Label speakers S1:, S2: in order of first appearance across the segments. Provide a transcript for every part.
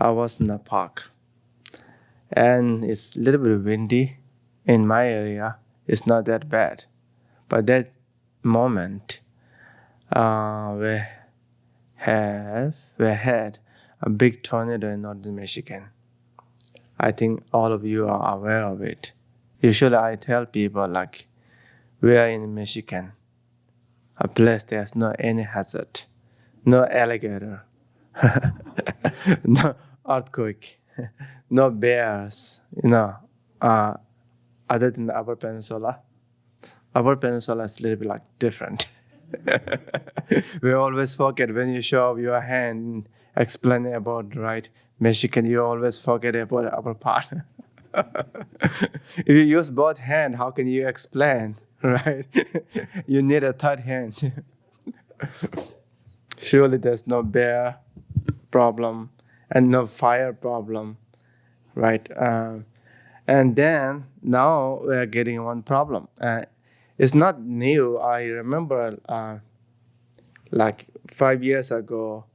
S1: I was in a park, and it's a little bit windy. In my area, it's not that bad, but that moment, we had a big tornado in northern Michigan. I think all of you are aware of it. Usually, I tell people like, we are in Michigan, a place there's no any hazard, no alligator, no earthquake, no bears, other than the Upper Peninsula. Upper Peninsula is a little bit like different. We always forget when you show up your hand, explain about right Michigan, you always forget about the upper part. If you use both hands, how can you explain, right? You need a third hand. Surely there's no bear problem and no fire problem, right? And then now we're getting one problem. It's not new. I remember like 5 years ago,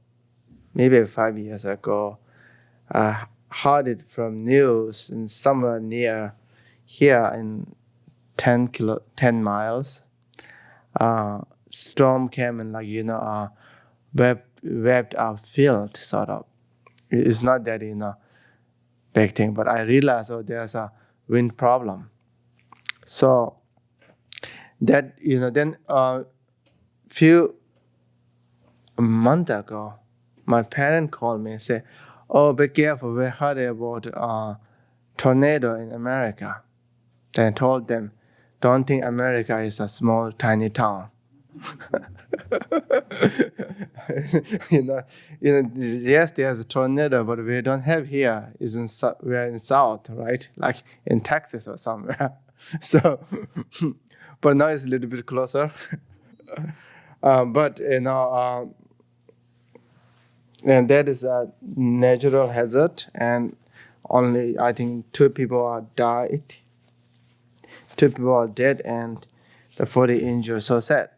S1: maybe 5 years ago, I heard it from news in somewhere near here in 10 miles. Storm came and wiped our field sort of. It's not that big thing, but I realized there's a wind problem. So that then few months ago, my parents called me and said, "Oh, be careful! We heard about tornado in America." Then I told them, "Don't think America is a small, tiny town." Yes, there's a tornado, but we don't have here. We're in South, right? Like in Texas or somewhere. So, but now it's a little bit closer. But and that is a natural hazard, and only I think 2 people are died. 2 people are dead, and the 40 injured. So sad.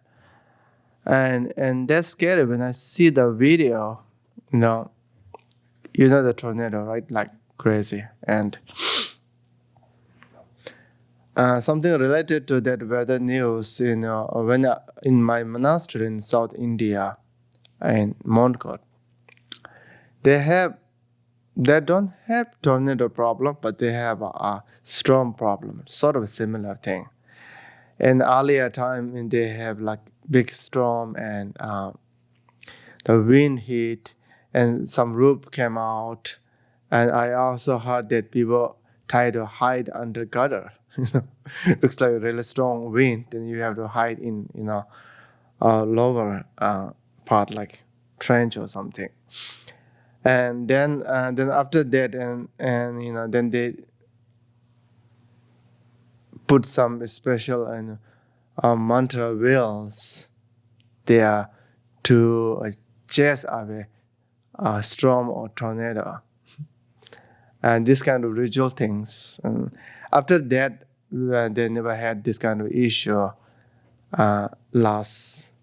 S1: And that's scary when I see the video. The tornado, right? Like crazy. And something related to that weather news. When in my monastery in South India, in Montcott, they don't have tornado problem, but they have a storm problem, sort of a similar thing. In earlier time, they have like big storm and the wind hit and some roof came out. And I also heard that people try to hide under gutter. Looks like a really strong wind, then you have to hide in lower part like trench or something. And then after that, and then they put some special mantra wheels there to chase away a storm or tornado. And this kind of ritual things. And after that, they never had this kind of issue last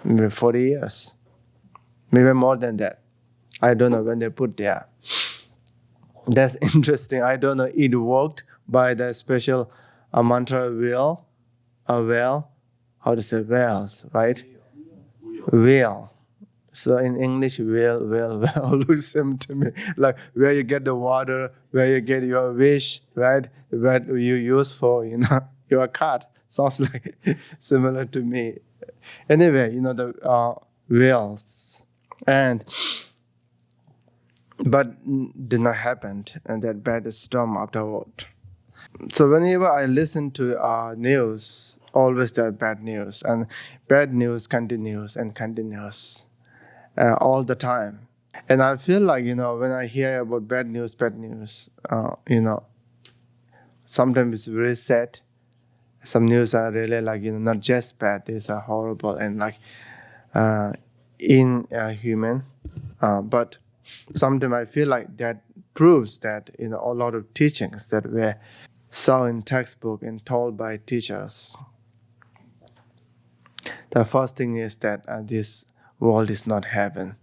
S1: maybe 40 years, maybe more than that. I don't know when they put there. That's interesting. I don't know. It worked by the special mantra wheel, how to say wheels, right? Wheel. So in English, wheel, looks same to me. Like where you get the water, where you get your wish, right? What you use for, your card. Sounds like similar to me. Anyway, the wheels. But did not happen, and that bad storm afterward. So whenever I listen to news, always there are bad news, and bad news continues and continues all the time. And I feel like, when I hear about bad news, sometimes it's very sad. Some news are really like, not just bad, these are horrible and like inhuman. But sometimes I feel like that proves that, a lot of teachings that were saw in textbook and told by teachers. The first thing is that this world is not heaven,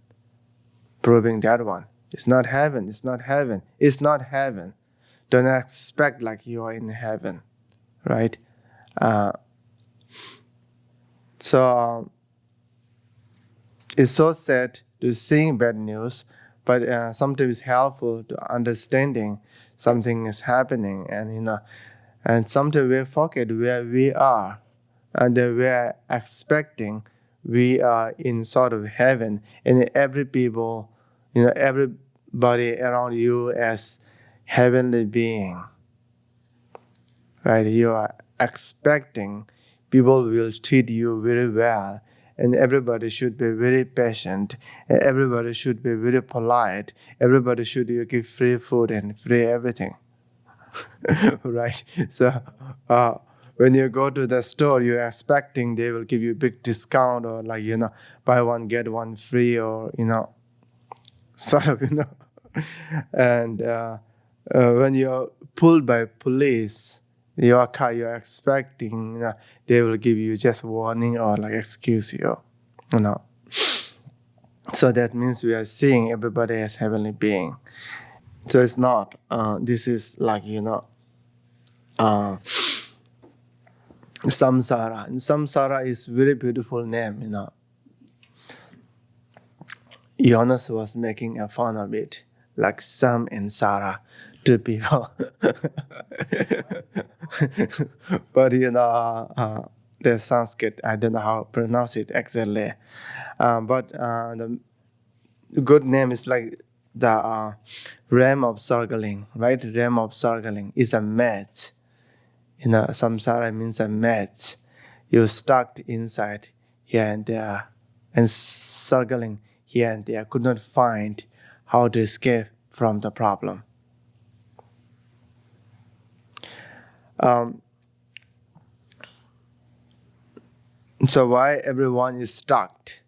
S1: proving that one. It's not heaven. It's not heaven. It's not heaven. Don't expect like you are in heaven, right? So it's so sad to seeing bad news, but sometimes it's helpful to understanding something is happening, and sometimes we forget where we are, and we are expecting we are in sort of heaven, and everybody around you as heavenly being, right? You are expecting people will treat you very well, and everybody should be very patient, and everybody should be very polite, everybody should give free food and free everything. Right? So when you go to the store, you're expecting they will give you a big discount, or like, buy one, get one free, or, sort of, And when you're pulled by police, your car, you're expecting they will give you just warning or like excuse you, So that means we are seeing everybody as heavenly being. So it's not. This is like, Samsara. And Samsara is very beautiful name, Jonas was making a fun of it, like Sam and Sarah, two people. But the Sanskrit, I don't know how to pronounce it exactly. But the good name is like the ram of circling, right? Ram of circling is a mat. Samsara means a mat. You're stuck inside here and there, and circling here and there, could not find how to escape from the problem. So why everyone is stuck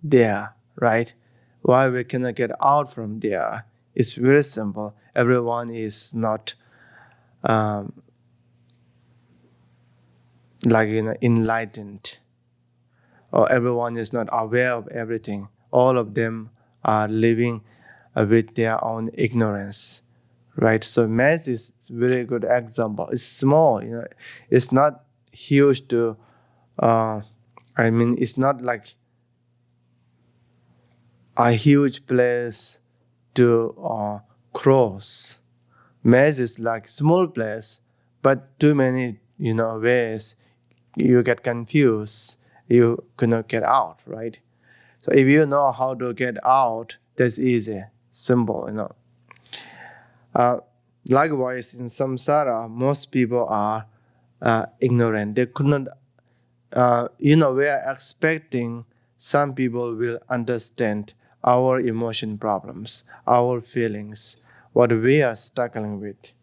S1: there, right? Why we cannot get out from there? It's very simple. Everyone is not enlightened, or everyone is not aware of everything. All of them are living with their own ignorance, right? So math is a very good example. It's small, it's not huge to, it's not like a huge place to cross. Math is like small place, but too many, ways, you get confused, you cannot get out, right? So if you know how to get out, that's easy, simple, Likewise, in samsara, most people are ignorant. They could not, we are expecting some people will understand our emotion problems, our feelings, what we are struggling with.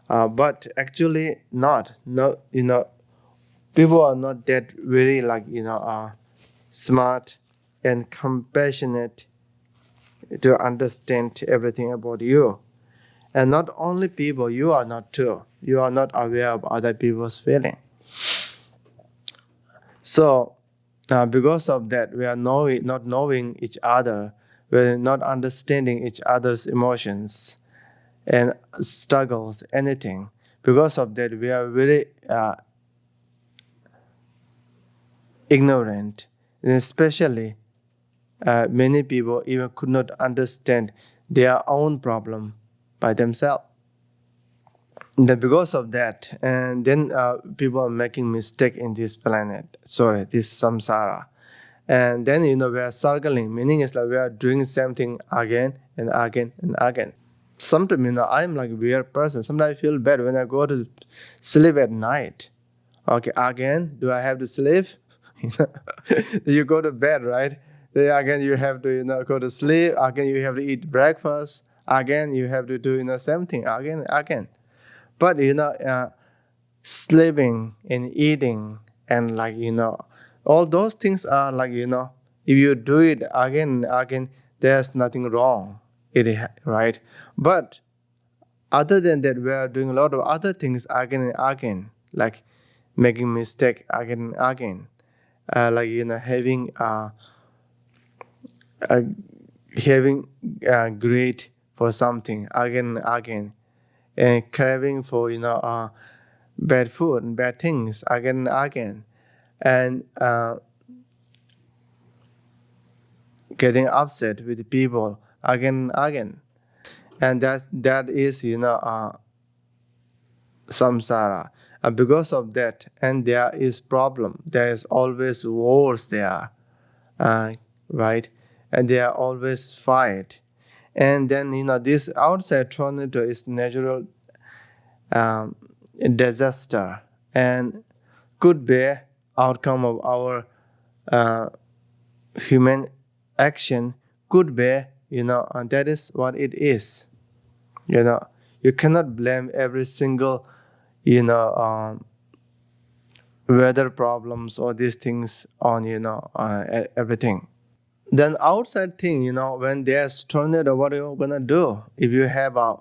S1: But actually not. No, people are not that very smart and compassionate to understand everything about you. And not only people, you are not too. You are not aware of other people's feeling. So because of that, we are not knowing each other. We are not understanding each other's emotions and struggles, anything. Because of that, we are very ignorant, and especially many people even could not understand their own problem by themselves. And then because of that, and then people are making mistake in this this samsara. And then, we are circling, meaning is like we are doing the same thing again and again and again. Sometimes, I'm like a weird person. Sometimes I feel bad when I go to sleep at night. Okay, again, do I have to sleep? You go to bed, right? Then again, you have to, go to sleep. Again, you have to eat breakfast. Again, you have to do, same thing again and again. But, sleeping and eating and all those things are if you do it again and again, there's nothing wrong, right? But other than that, we are doing a lot of other things again and again, like making mistake again and again, having having greed for something again and again, and craving for bad food and bad things again and again, and getting upset with people again and again, and that is samsara. And because of that, and there is problem, there is always wars there, right? And there are always fight. And then this outside tornado is natural disaster, and could be outcome of our human action, could be and that is what it is. You cannot blame every single weather problems or these things on everything. Then outside thing, when there's tornado, what are you gonna do? If you have a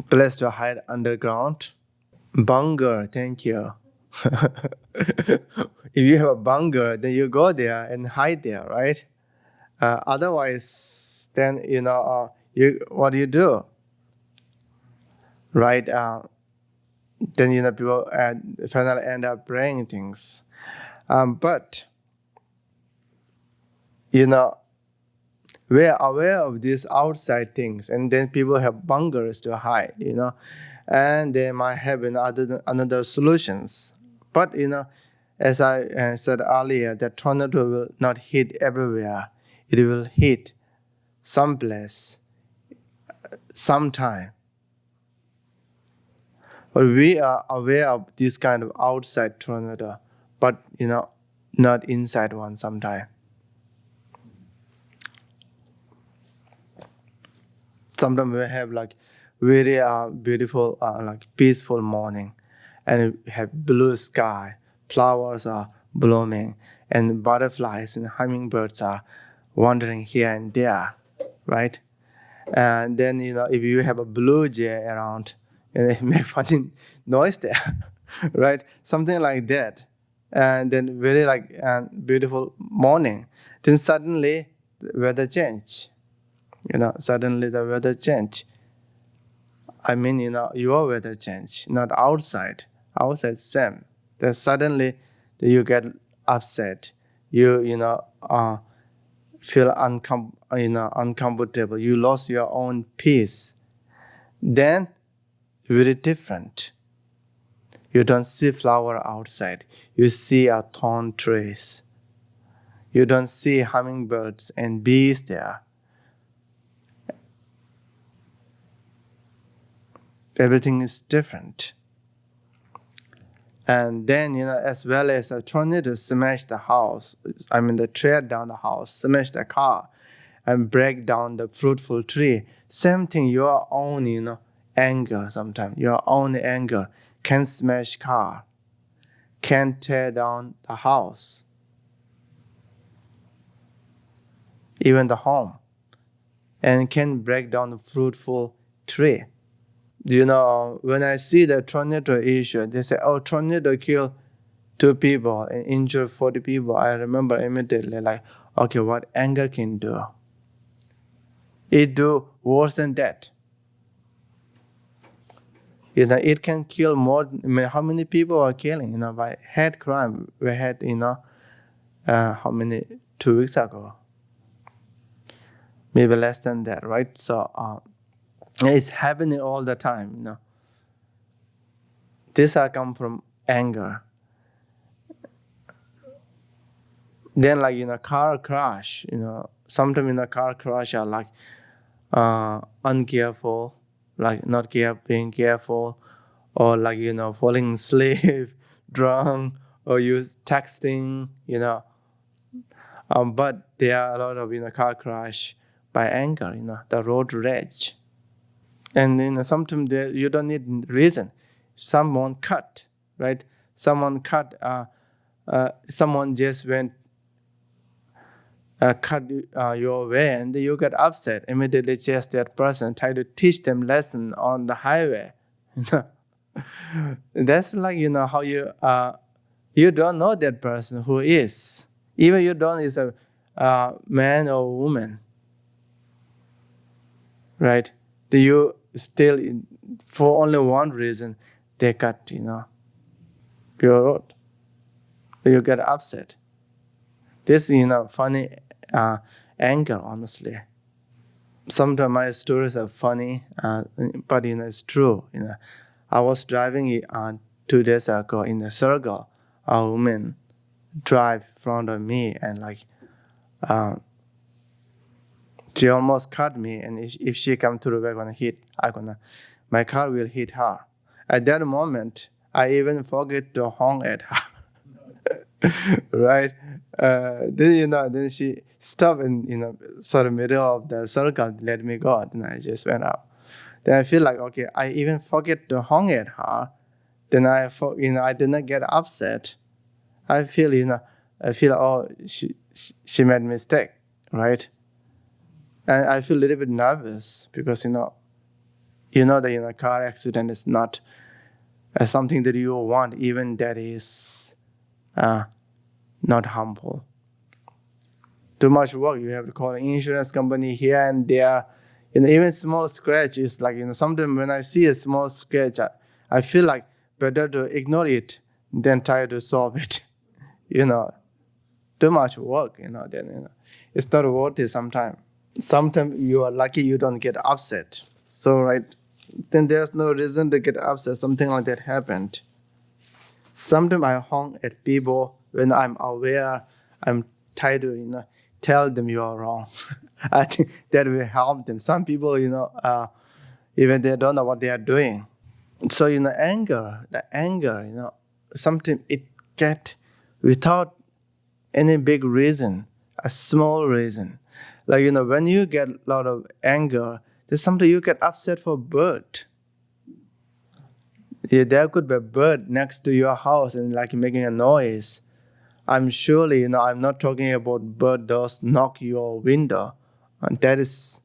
S1: place to hide underground, bunker, thank you. If you have a bunker, then you go there and hide there, right? Otherwise, then what do you do, right? Then people finally end up praying things, but we are aware of these outside things, and then people have bunkers to hide, and they might have another solutions. But as I said earlier, that tornado will not hit everywhere. It will hit someplace, sometime. But we are aware of this kind of outside tornado, but not inside one sometime. Sometimes we have like very beautiful, like peaceful morning, and we have blue sky, flowers are blooming, and butterflies and hummingbirds are wandering here and there, right? And then if you have a blue jay around, and they make funny noise there, right? Something like that, and then very like beautiful morning. Then suddenly the weather change. Suddenly the weather change. I mean, your weather change, not outside. Outside same. Then suddenly you get upset. You feel uncomfortable. You lost your own peace. Then very different. You don't see flower outside. You see a thorn trees. You don't see hummingbirds and bees there. Everything is different. And then, as well as a tornado smash the house, they tear down the house, smash the car, and break down the fruitful tree. Same thing, your own, anger sometimes. Your own anger can smash car, can tear down the house, even the home, and can break down the fruitful tree. When I see the tornado issue, they say, oh, tornado killed 2 people and injured 40 people. I remember immediately, like, okay, what anger can do? It do worse than that. It can kill more. How many people are killing? By hate crime. We had, how many? 2 weeks ago. Maybe less than that, right? So it's happening all the time. This come from anger. Then, like car crash. Sometimes car crash are like uncareful, like not being careful, or like falling asleep, drunk, or use texting. But there are a lot of car crash by anger. The road rage, and sometimes you don't need reason. Someone cut, right? Someone just went cut your way, and you get upset. Immediately chase that person, try to teach them lesson on the highway. That's like how you don't know that person who is. Even you don't is a man or woman. right? You still, for only one reason, they cut, your road. You get upset. This, funny anger, honestly. Sometimes my stories are funny, but it's true. I was driving 2 days ago in a circle. A woman drive in front of me, and she almost cut me. And if she come to the back, my car will hit her. At that moment, I even forget to honk at her. Right? Then she stopped in sort of middle of the circle, let me go. Then I just went up. Then I feel like, okay, I even forget to honk at her. Then I did not get upset. I feel, oh, she made mistake, right? And I feel a little bit nervous because, that car accident is not something that you want, even that is not harmful. Too much work. You have to call an insurance company here and there. Even small scratch is like, sometimes when I see a small scratch, I feel like better to ignore it than try to solve it. Too much work, then, it's not worth it sometimes. Sometimes you are lucky you don't get upset. So, right, then there's no reason to get upset. Something like that happened. Sometimes I honk at people when I'm aware, I'm trying to, tell them you are wrong. I think that will help them. Some people, even they don't know what they are doing. So, the anger, sometimes it get without any big reason, a small reason. Like, when you get a lot of anger, there's sometimes you get upset for bird. Yeah, there could be a bird next to your house and like making a noise. I'm surely, I'm not talking about bird does knock your window. And that is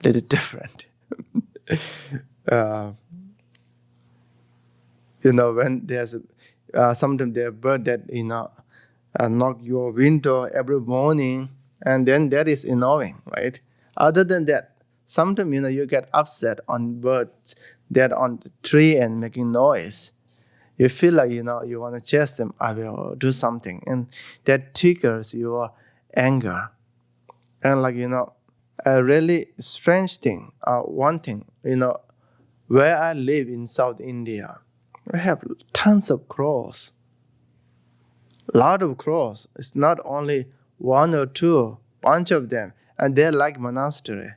S1: a little different. When there's sometimes there's a bird that, knock your window every morning, and then that is annoying, right? Other than that, sometimes, you get upset on birds that on the tree and making noise. You feel like, you want to chase them, I will do something. And that triggers your anger. And a really strange thing, one thing, where I live in South India, I have tons of crows. A lot of crows. It's not only one or two, bunch of them. And they're like monastery.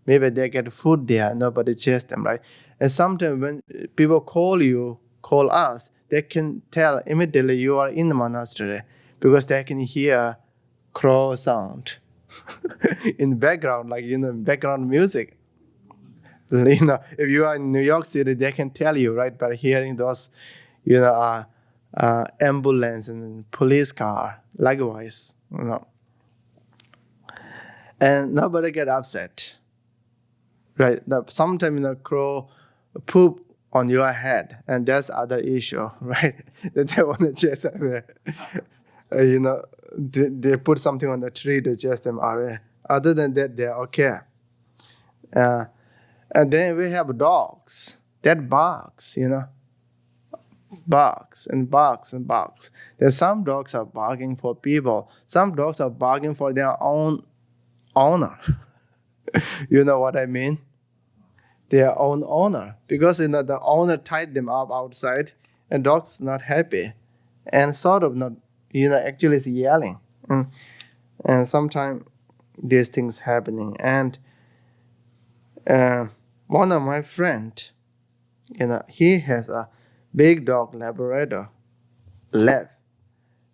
S1: Maybe they get food there, nobody chase them, right? And sometimes when people call us, they can tell immediately you are in the monastery because they can hear crow sound in the background, like, background music. If you are in New York City, they can tell you, right, by hearing those, ambulance and police car, likewise, And nobody get upset, right? Sometimes, crow poop on your head, and that's other issue, right? That they want to chase away. They put something on the tree to chase them away. Other than that, they're okay. And then we have dogs that barks, barks and barks and barks. There's some dogs are barking for people. Some dogs are barking for their own owner. You know what I mean? Their own owner. Because the owner tied them up outside and dog's not happy. And sort of not, actually is yelling. And sometimes these things happening. And one of my friend, he has a big dog, Labrador, lab.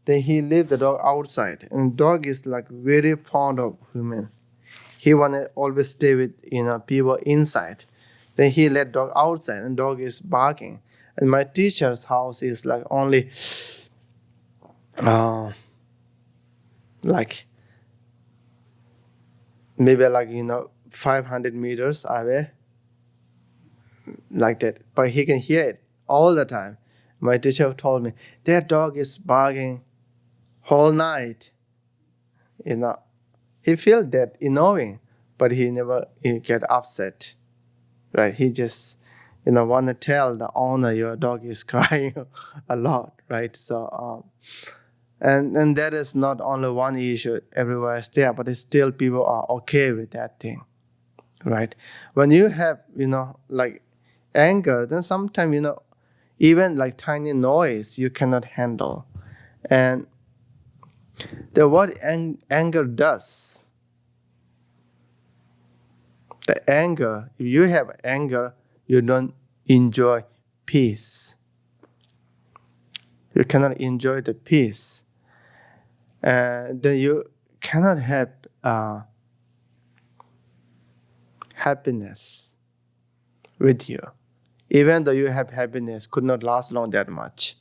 S1: Then he leave the dog outside, and dog is like very fond of human. He wanna always stay with people inside. Then he let dog outside, and dog is barking. And my teacher's house is like only like maybe 500 meters away, like that. But he can hear it all the time. My teacher told me that dog is barking whole night. He felt that annoying, but he never get upset, right? He just, want to tell the owner your dog is crying a lot, right? So, and that is not only one issue everywhere is there, but it's still people are okay with that thing, right? When you have, like anger, then sometimes, even like tiny noise you cannot handle. And what anger does, the anger, if you have anger, you don't enjoy peace. You cannot enjoy the peace. Then you cannot have happiness with you. Even though you have happiness, could not last long that much.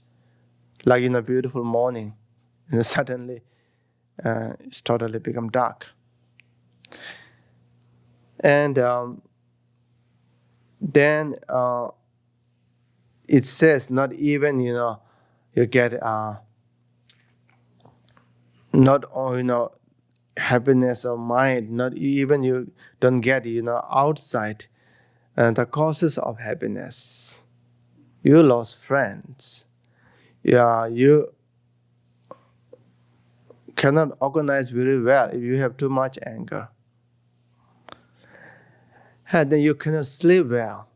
S1: Like in a beautiful morning, suddenly it's totally become dark. And then it says not even, you get not happiness of mind, not even you don't get, outside the causes of happiness. You lost friends. Yeah, you cannot organize very well if you have too much anger. And then you cannot sleep well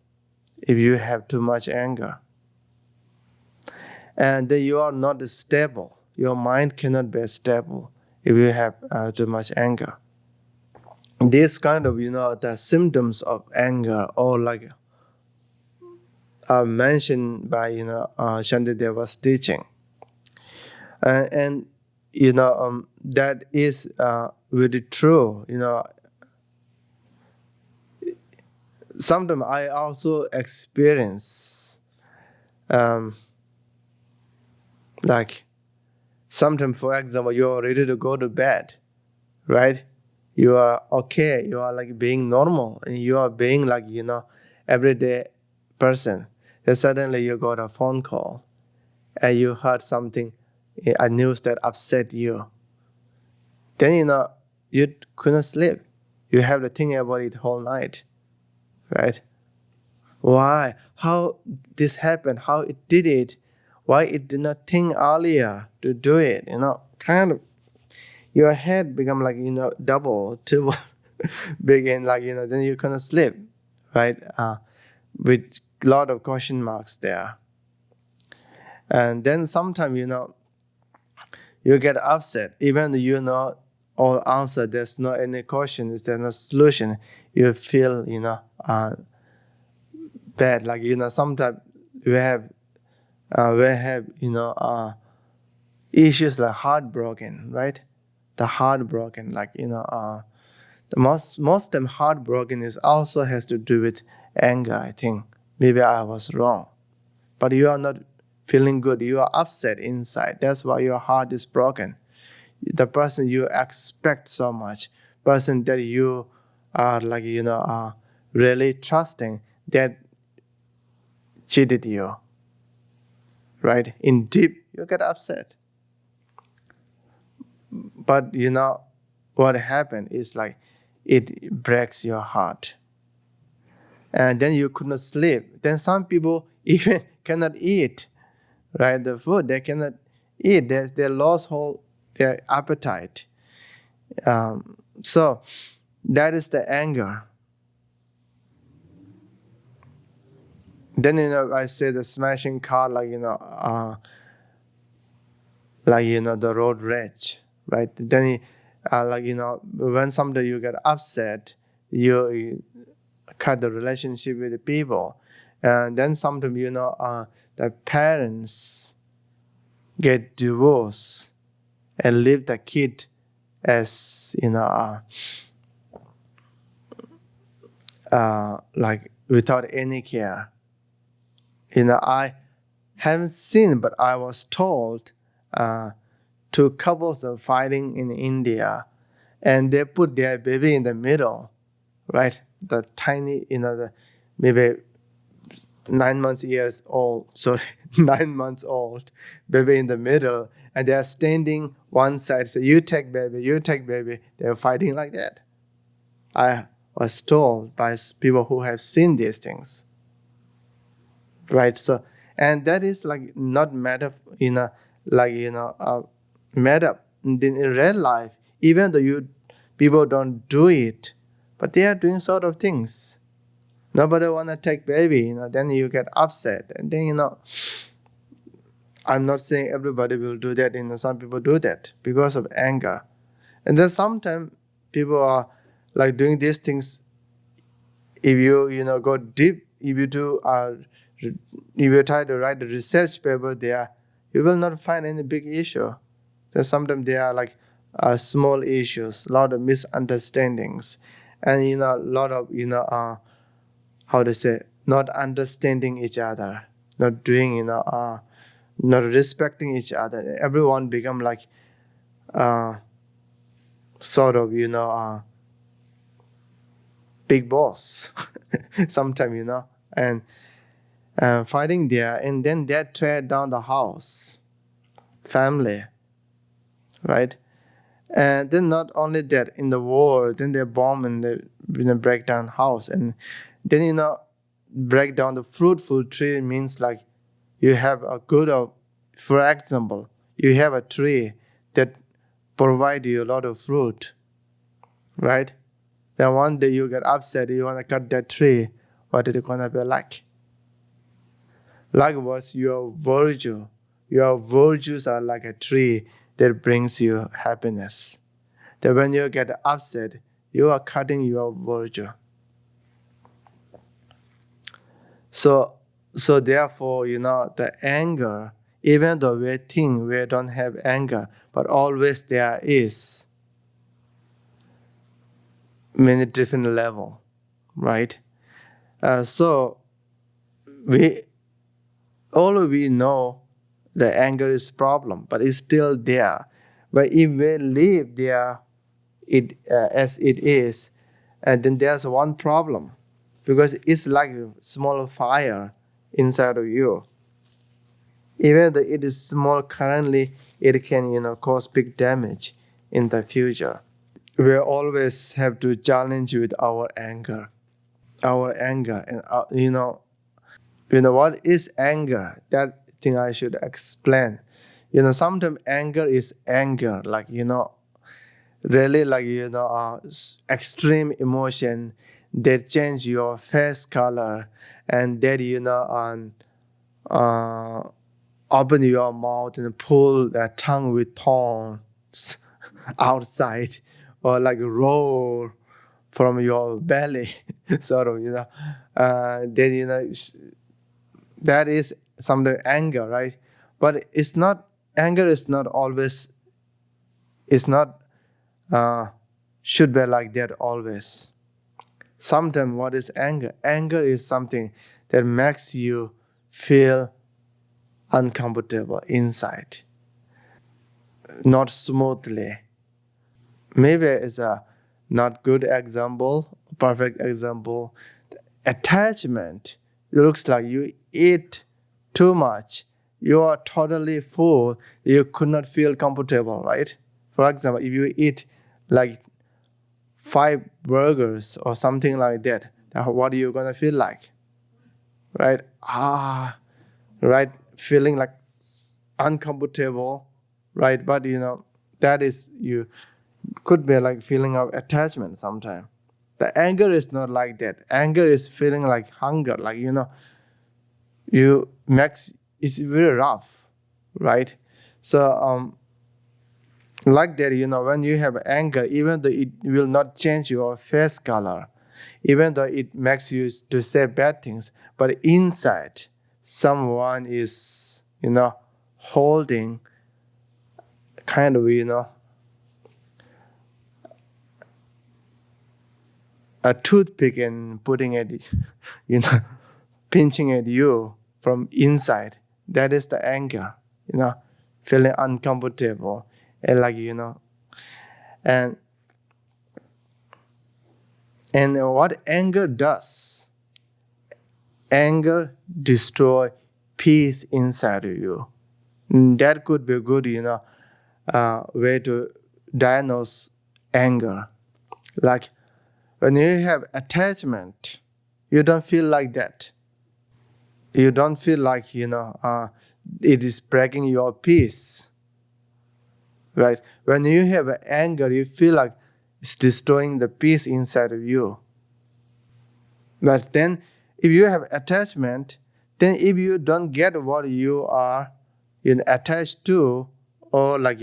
S1: if you have too much anger. And then you are not stable. Your mind cannot be stable if you have too much anger. This kind of, the symptoms of anger, or like are mentioned by, Shantideva's teaching. And that is very true. Sometimes I also experience, like, sometimes, for example, you are ready to go to bed, right? You are okay. You are like being normal, and you are being like, everyday person. Then suddenly you got a phone call, and you heard something, a news that upset you. Then, you couldn't sleep. You have to think about it whole night, right? Why? How this happened? How it did it? Why it did not think earlier to do it? Kind of, your head become like, double, two big, and like, then you cannot sleep, right? With a lot of question marks there. And then sometimes, you get upset, even though you know all answer, there's no any question, there's no solution. You feel, bad. Like, sometimes we have, issues like heartbroken, right? The heartbroken, like, the most time heartbroken is also has to do with anger, I think. Maybe I was wrong. But you are not feeling good. You are upset inside. That's why your heart is broken. The person you expect so much, person that you are like, really trusting, that cheated you, right? In deep, you get upset. But what happened is like it breaks your heart. And then you could not sleep. Then some people even cannot eat, right? The food, they cannot eat. They lost their appetite. So that is the anger. Then, I say the smashing car, like, the road rage, right? Then, when someday you get upset, you cut the relationship with the people. And then sometimes, the parents get divorced and leave the kid as, like without any care. I haven't seen, but I was told two couples are fighting in India, and they put their baby in the middle, right? The tiny, maybe 9 months old baby in the middle, and they are standing one side, say, you take baby, They're fighting like that. was told by people who have seen these things, right? So, and that is like not made up, made up in real life. Even though people don't do it, but they are doing sort of things. Nobody wanna take baby, then you get upset, and then I'm not saying everybody will do that. Some people do that because of anger, and then sometimes people are like doing these things. If you go deep, if you try to write a research paper there, you will not find any big issue. Then sometimes there are like small issues, a lot of misunderstandings, and a lot of how to say, not understanding each other, not doing not respecting each other. Everyone become like sort of big boss sometimes, and fighting there, and then they tear down the house, family, right? And then not only that, in the war, then they bomb and they break down house, and then break down the fruitful tree means like you have a good for example, you have a tree that provide you a lot of fruit, right? Then one day you get upset, you want to cut that tree. What is it gonna be like? Likewise, your virtues are like a tree that brings you happiness. That when you get upset, you are cutting your virtue. So therefore, the anger, even though we think we don't have anger, but always there is many different level, right? So we know the anger is problem, but it's still there. But if we leave there as it is, and then there's one problem, because it's like a small fire inside of you. Even though it is small currently, it can cause big damage in the future. We always have to challenge with our anger. Our anger, and what is anger? That thing I should explain. Sometimes anger is anger, like really like extreme emotion that change your face color, and that open your mouth and pull the tongue with thorns outside, or like roar from your belly, sort of, then that is some anger, right? But it's not, anger is not always, it's not should be like that always. Sometimes what is anger? Anger is something that makes you feel uncomfortable inside, not smoothly. Maybe it's a not good example, perfect example. Attachment. It looks like you eat too much. You are totally full. You could not feel comfortable, right? For example, if you eat like 5 burgers or something like that, what are you gonna feel like? Right? Right? Feeling like uncomfortable, right? But that is, you could be like feeling of attachment sometimes. The anger is not like that. Anger is feeling like hunger, like you makes, it's very rough, right? So like that, when you have anger, even though it will not change your face color, even though it makes you to say bad things, but inside someone is holding kind of a toothpick and putting it pinching at you from inside. That is the anger, feeling uncomfortable, and like and what anger does, anger destroy peace inside of you. That could be a good way to diagnose anger. Like When you have attachment, you don't feel like that. You don't feel like, it is breaking your peace. Right? When you have anger, you feel like it's destroying the peace inside of you. But then, if you have attachment, then if you don't get what you are attached to, or like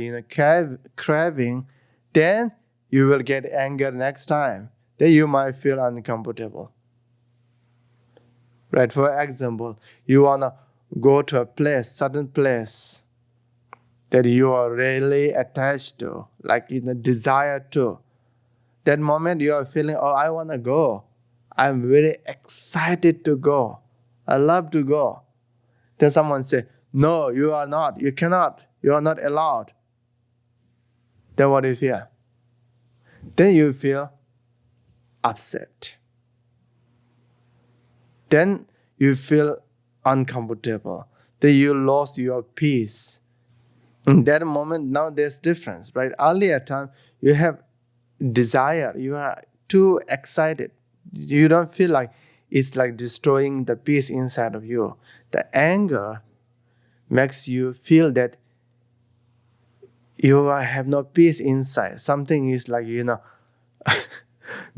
S1: craving, then you will get anger next time. Then you might feel uncomfortable. Right? For example, you wanna go to a place, certain place that you are really attached to, like desire to. That moment you are feeling, oh, I wanna go. I'm very excited to go. I love to go. Then someone say, no, you are not. You cannot. You are not allowed. Then what do you feel? Then you feel upset. Then you feel uncomfortable. Then you lost your peace. In that moment, now there's difference, right? Earlier time, you have desire. You are too excited. You don't feel like it's like destroying the peace inside of you. The anger makes you feel that you have no peace inside. Something is like,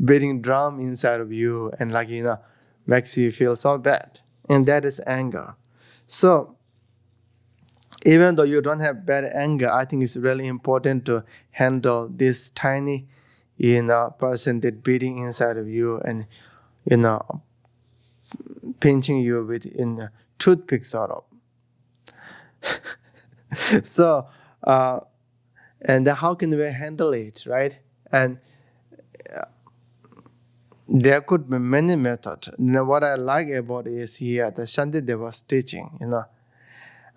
S1: beating drum inside of you and like, makes you feel so bad. And that is anger. So, even though you don't have bad anger, I think it's really important to handle this tiny, person that beating inside of you and, pinching you with a toothpick sort of. So, and how can we handle it, right? And there could be many methods. What I like about it is here, the Shantideva's teaching,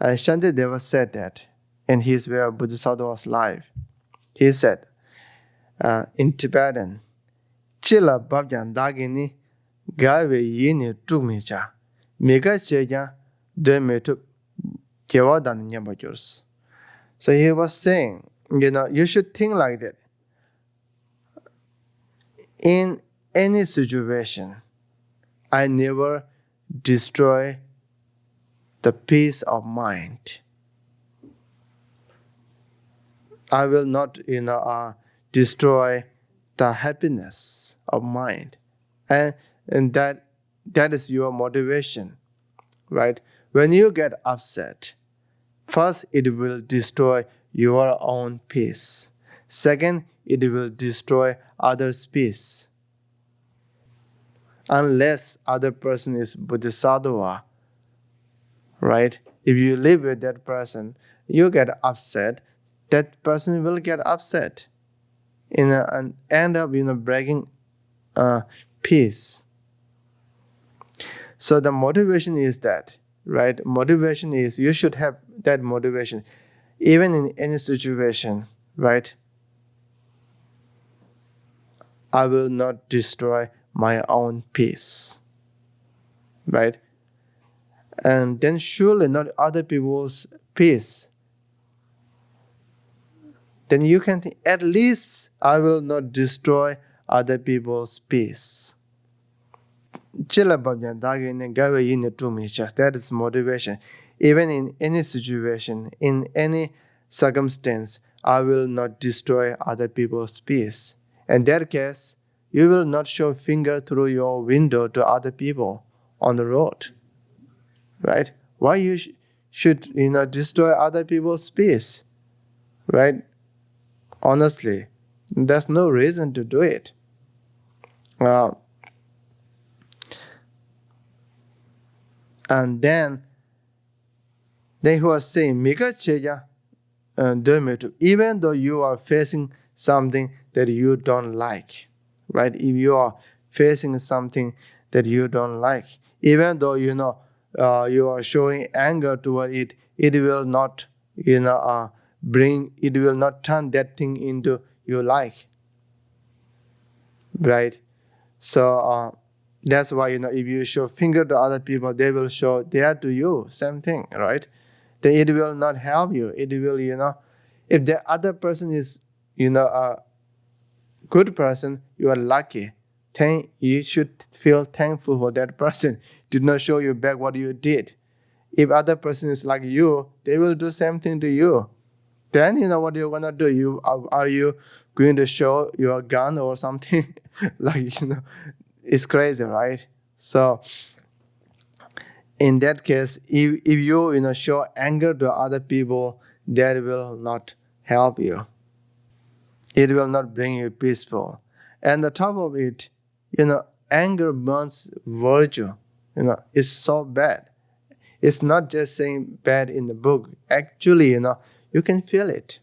S1: Shantideva said that in his way of Bodhisattva's life. He said, in Tibetan, Chila Babjan Dagini Gawe Yini Tumicha, Mega Cheja Demetu Kewadan Nyambajurs. So he was saying, you should think like that. In any situation, I never destroy the peace of mind. I will not, destroy the happiness of mind. And that is your motivation, right? When you get upset, first, it will destroy your own peace. Second, it will destroy others' peace. Unless other person is Bodhisattva, right? If you live with that person, you get upset, that person will get upset and end up, breaking peace. So the motivation is that, right? Motivation is, you should have that motivation. Even in any situation, right? I will not destroy my own peace, right? And then surely not other people's peace. Then you can think, at least I will not destroy other people's peace. That is motivation. Even in any situation, in any circumstance, I will not destroy other people's peace. In that case, you will not show finger through your window to other people on the road, right? Why you should destroy other people's peace, right? Honestly, there's no reason to do it. And then they who are saying, even though you are facing something that you don't like, right? If you are facing something that you don't like, even though you are showing anger toward it, it will not it will not turn that thing into you like, right? So that's why if you show finger to other people, they will show there to you, same thing, right? Then it will not help you. It will if the other person is a good person, you are lucky. you should feel thankful for that person did not show you back what you did. If other person is like you, they will do same thing to you. Then what you're gonna do. Are you going to show your gun or something? It's crazy, right? So in that case, if you show anger to other people, that will not help you. It will not bring you peaceful. And on top of it, anger burns virtue. It's so bad. It's not just saying bad in the book. Actually, you can feel it.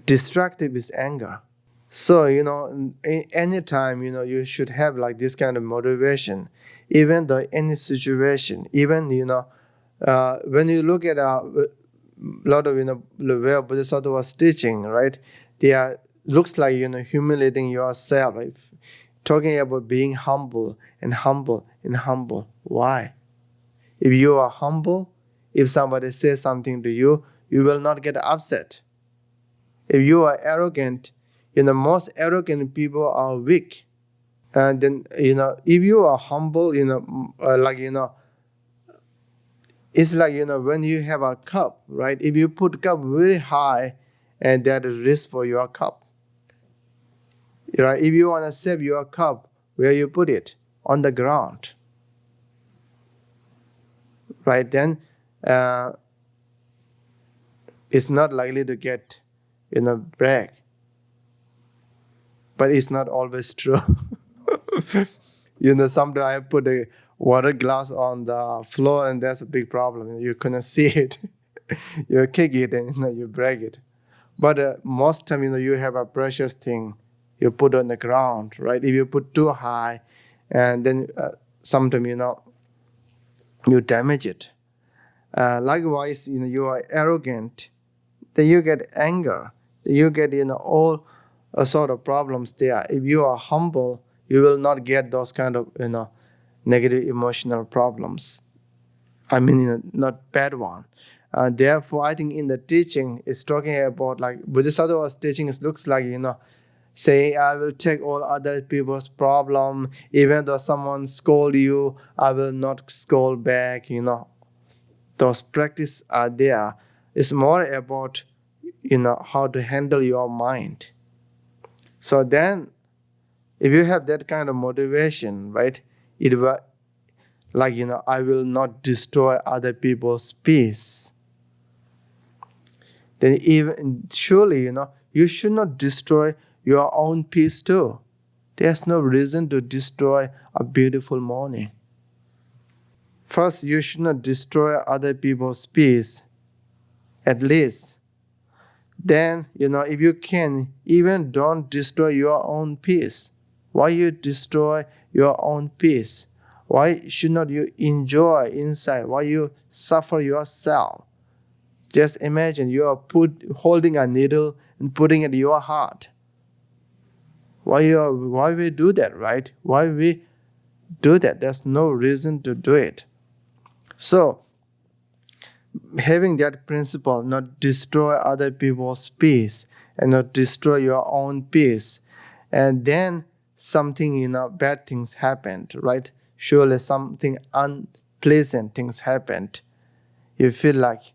S1: Destructive is anger. So, anytime, you should have like this kind of motivation, even though any situation, even, when you look at a lot of, where Bodhisattva was teaching, right? They are, looks like, humiliating yourself, right? Talking about being humble and humble and humble. Why? If you are humble, if somebody says something to you, you will not get upset. If you are arrogant, most arrogant people are weak. And then, if you are humble, it's like, when you have a cup, right? If you put cup very high, and that is risk for your cup. Right? If you want to save your cup, where you put it? On the ground. Right? Then it's not likely to get, break. But it's not always true. Sometimes I put a water glass on the floor, and that's a big problem. You couldn't see it. You kick it and you break it. But most time, you have a precious thing you put on the ground, right? If you put too high, and then sometimes, you damage it. Likewise, you are arrogant, then you get anger, you get, all sort of problems there. If you are humble, you will not get those kind of, negative emotional problems. I mean, not bad one. Therefore, I think in the teaching, it's talking about like Bodhisattva was teaching. It looks like, say, I will take all other people's problem. Even though someone scold you, I will not scold back. Those practice are there. It's more about, how to handle your mind. So then, if you have that kind of motivation, right, it will, like, I will not destroy other people's peace. Then even, surely, you should not destroy your own peace too. There's no reason to destroy a beautiful morning. First, you should not destroy other people's peace, at least. Then, if you can, even don't destroy your own peace. Why you destroy your own peace? Why should not you enjoy inside? Why you suffer yourself? Just imagine you are holding a needle and putting it in your heart. Why we do that, right? Why we do that? There's no reason to do it. So, having that principle, not destroy other people's peace and not destroy your own peace, and then something, bad things happened, right? Surely something unpleasant things happened. You feel like,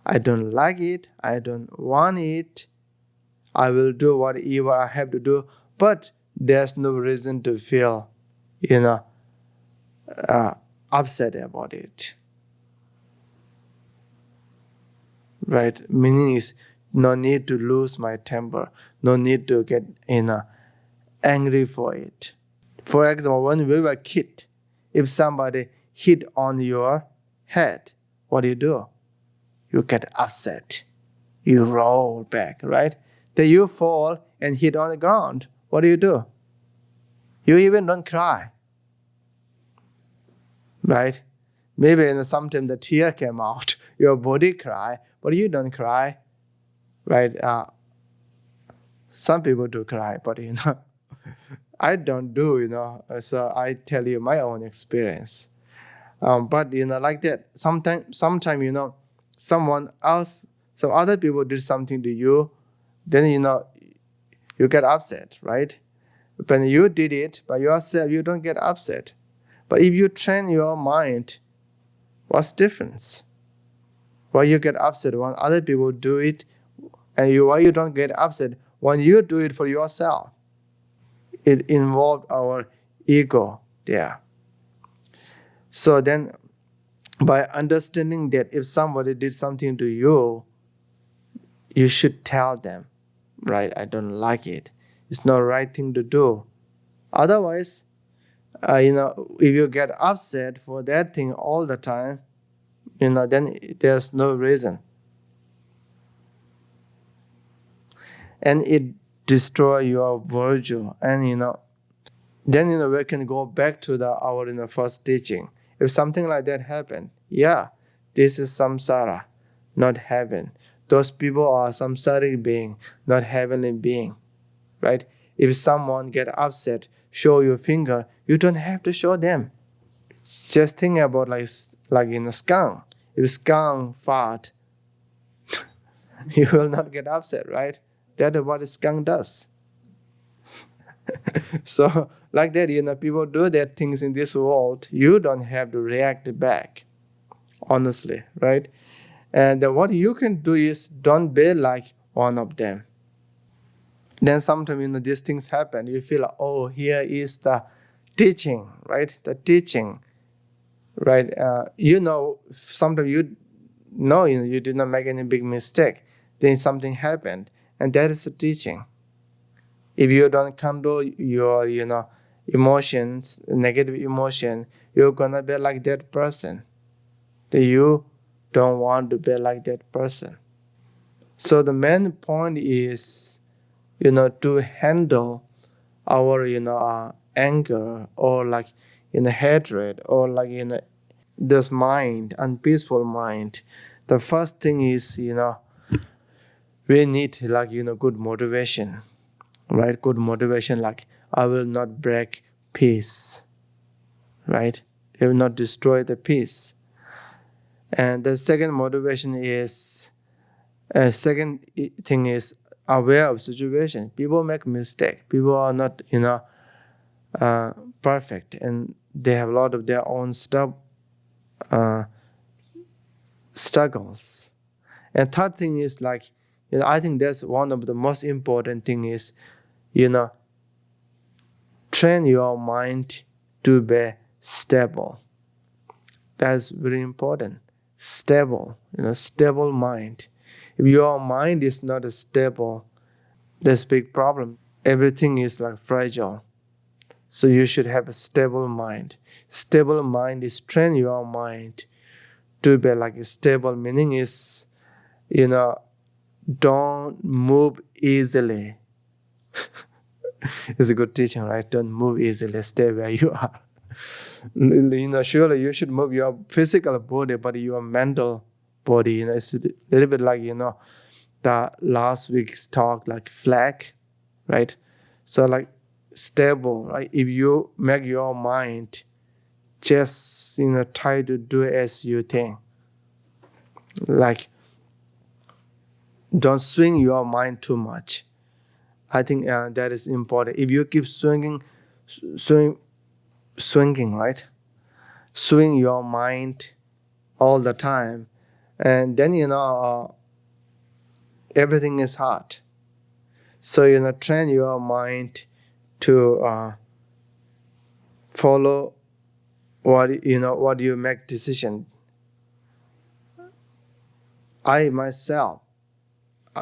S1: I don't like it, I don't want it, I will do whatever I have to do, but there's no reason to feel, upset about it. Right? Meaning is no need to lose my temper, no need to get angry for it. For example, when we were kids, if somebody hit on your head, what do? You get upset. You roll back, right? Then you fall and hit on the ground. What do? You even don't cry. Right? Maybe sometimes the tear came out, your body cry, but you don't cry. Right? Some people do cry, but I don't do, so I tell you my own experience. But, like that, sometimes, someone else, some other people did something to you, then, you get upset, right? When you did it by yourself, you don't get upset. But if you train your mind, what's the difference? Why you get upset when other people do it, and why you don't get upset when you do it for yourself? It involved our ego there. So then, by understanding that if somebody did something to you, you should tell them, right? I don't like it. It's not the right thing to do. Otherwise, if you get upset for that thing all the time, then there's no reason. And it destroy your virtue. And, then, we can go back to our first teaching. If something like that happened, this is samsara, not heaven. Those people are samsaric being, not heavenly being, right? If someone get upset, show your finger, you don't have to show them. Just think about like in a skunk. If skunk fart, you will not get upset, right? That is what a skunk does. So like that, people do that things in this world. You don't have to react back, honestly, right? And what you can do is don't be like one of them. Then sometimes, these things happen. You feel like, oh, here is the teaching, right? The teaching, right? Sometimes you did not make any big mistake. Then something happened, and that is the teaching. If you don't control your, emotions, negative emotion, you're gonna be like that person. You don't want to be like that person. So the main point is, to handle our anger or like hatred or like this mind, unpeaceful mind. The first thing is we need like good motivation, right? Good motivation, like I will not break peace, right? I will not destroy the peace. And the second motivation is, second thing is aware of situation. People make mistake. People are not, perfect, and they have a lot of their own struggles. And third thing is like, I think that's one of the most important thing is, train your mind to be stable. That's very important. Stable, stable mind. If your mind is not stable, there's a big problem. Everything is like fragile. So you should have a stable mind. Stable mind is train your mind to be like a stable, meaning is, don't move easily. It's a good teaching, right? Don't move easily. Stay where you are. Surely you should move your physical body, but your mental body, it's a little bit like, the last week's talk, like flag, right? So like stable, right? If you make your mind just, try to do as you think, like don't swing your mind too much. I think that is important. If you keep swinging, right? Swing your mind all the time, and then everything is hard. So train your mind to follow what you make decision. I myself,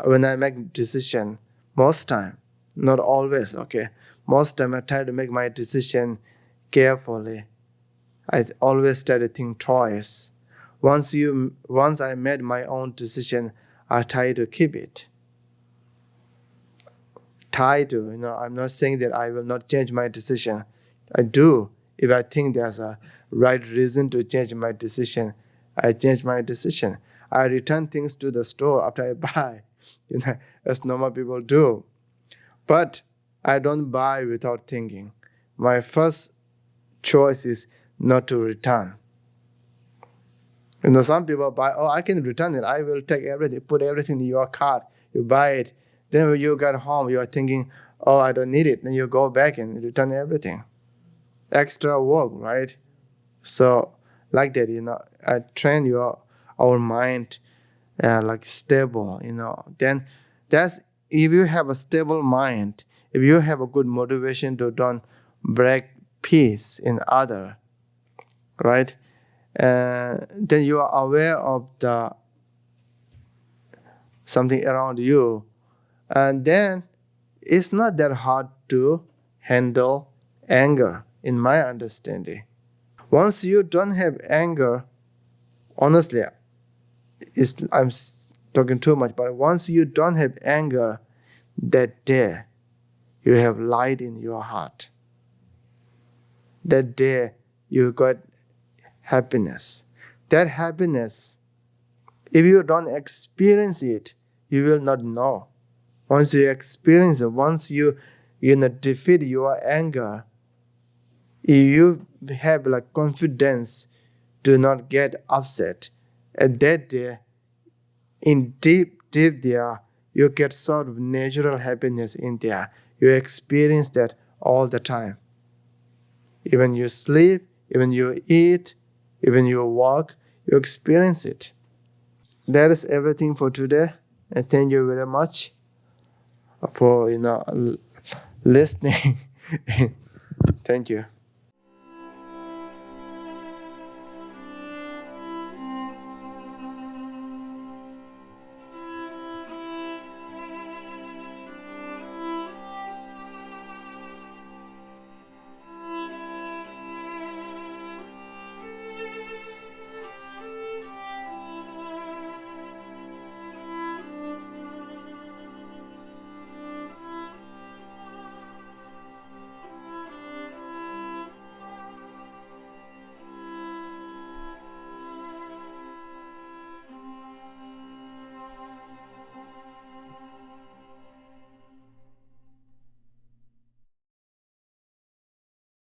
S1: when I make decision, most time, not always, okay, most time I try to make my decision carefully. I always try to think twice. Once I made my own decision, I try to keep it. I'm not saying that I will not change my decision. I do. If I think there's a right reason to change my decision, I change my decision. I return things to the store after I buy, as normal people do. But I don't buy without thinking. My first choice is not to return. Some people buy, I can return it. I will take everything, put everything in your cart. You buy it. Then when you get home, you are thinking, oh, I don't need it. Then you go back and return everything. Extra work, right? So like that, I train our mind like stable, Then that's if you have a stable mind, if you have a good motivation to don't break peace in other, right? Then you are aware of the something around you, and then it's not that hard to handle anger, in my understanding. Once you don't have anger, honestly, I'm talking too much, but once you don't have anger, that day you have light in your heart. That day you got happiness. That happiness, if you don't experience it, you will not know. Once you experience it, once you defeat your anger, if you have like confidence to not get upset, at that day, in deep there, you get sort of natural happiness in there. You experience that all the time. Even you sleep, even you eat, even you walk, you experience it. That is everything for today. And thank you very much for listening. Thank you.